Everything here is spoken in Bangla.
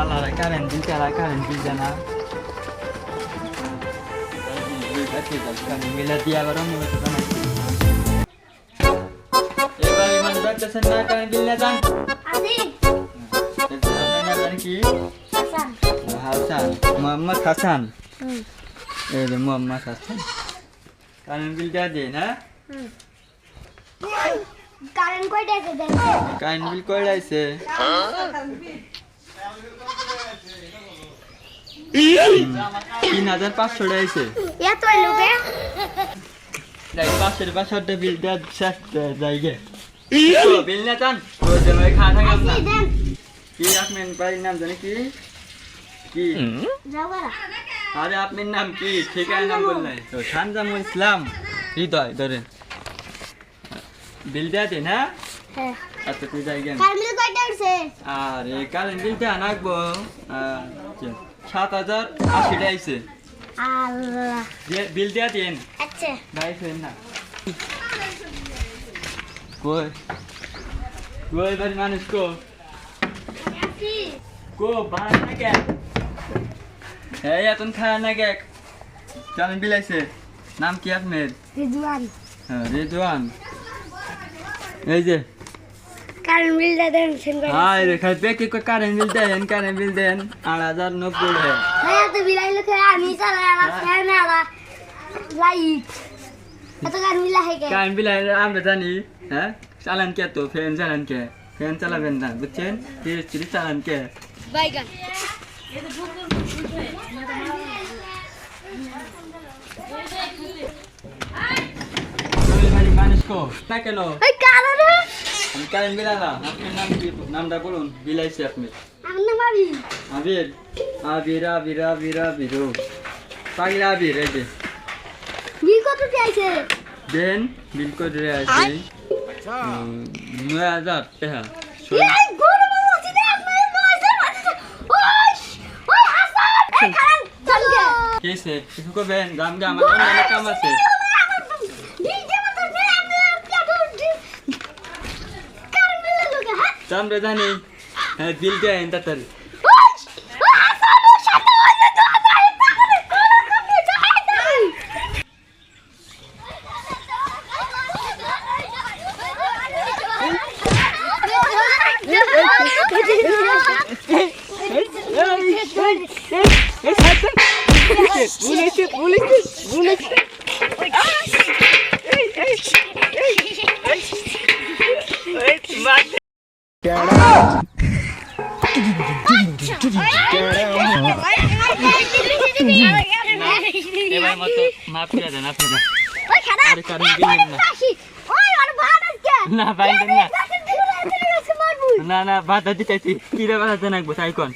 শালারা কারেন্ট বিল চালা কারেন্ট বিল জানা মিলা দিয়ে আবার অন্য কিছু বানাইছি এবার ইমান দেখতেছেন না কারেন্ট বিল না জান আপনার নাম জানি কি হাসান মোহাম্মদ হাসান এই যে মোহাম্মদ হাসান কারেন্ট বিল দেওয়া যায় না কারেন্ট কয়টা আছে দেন কারেন্ট বিল কয়টা আছে 3500 টাকা আছে এত লোকে দেখ 500 বিল দেওয়া শেষ জায়গা বিল না জান ওই যে ভাই খাওয়া থাকলাম না দেন কি আপনার বাড়ির নাম জানি কি কি যাওয়ারা আরে আপনার নাম কি ঠিকানা নাম বললেন তো শানজামুল ইসলাম হৃদয় ধরেন বিল দেয়া দেন হ্যাঁ হ্যাঁ আচ্ছা তুই যাই গেন কারেন্ট বিল কয়টা আছে আরে কারেন্ট বিলটা আনাকবো 7080 টাকা আইছে আল্লাহ বিল দেয়া দেন আচ্ছা ভাই ফেন না কই কই বাড়ি মানুষ কো বাড়ি না কে এই এখন খায় না কে কারেন্ট বিল আইছে নাম কি আপনার রিজওয়ান হ্যাঁ রেদওয়ান এই যে কারেন্ট বিলটা দেন সেন করে হাই রে খাই বেকে কো কারেন্ট বিল দেন 8090 হে ভাই এত বিলাই লোকে আমি চালাই আমার ফ্যান আলা লাইট এত কারেন্ট বিল আছে কে কারেন্ট বিল আমরা জানি হ্যাঁ চালান কে তো ফ্যান চালান কে ফ্যান চালাবেন না বুঝছেন ধীরে চালান কে বাইগান ওই ভাই মানুষ কো না কেন ওই কালারে আমি কারেন্ট বিল আলা আপনার নাম কি নামটা বলুন বিল আইছে আপনি আমার নাম আবি আবির আবির পাগলা আবির এই যে বিল কত দিয়েছে দেন বিল করে আছে 9000 টাকা এই গরু মাছি দে আপনার মাঝে মাঝে ওই হাসান এই কারেন্ট চলবে কেসে কিছু করবেন দাম দিয়ে আমার অন্য কাম আছে দাম রে জানি হ্যাঁ বিল দেন তাড়াতাড়ি এবার মতো মাফ করে দেন আপনারা আরে কারণ বিল না না ভাই দেন না না বাধা দিতেছি কি রে বাধা দেন একবার তাই কোন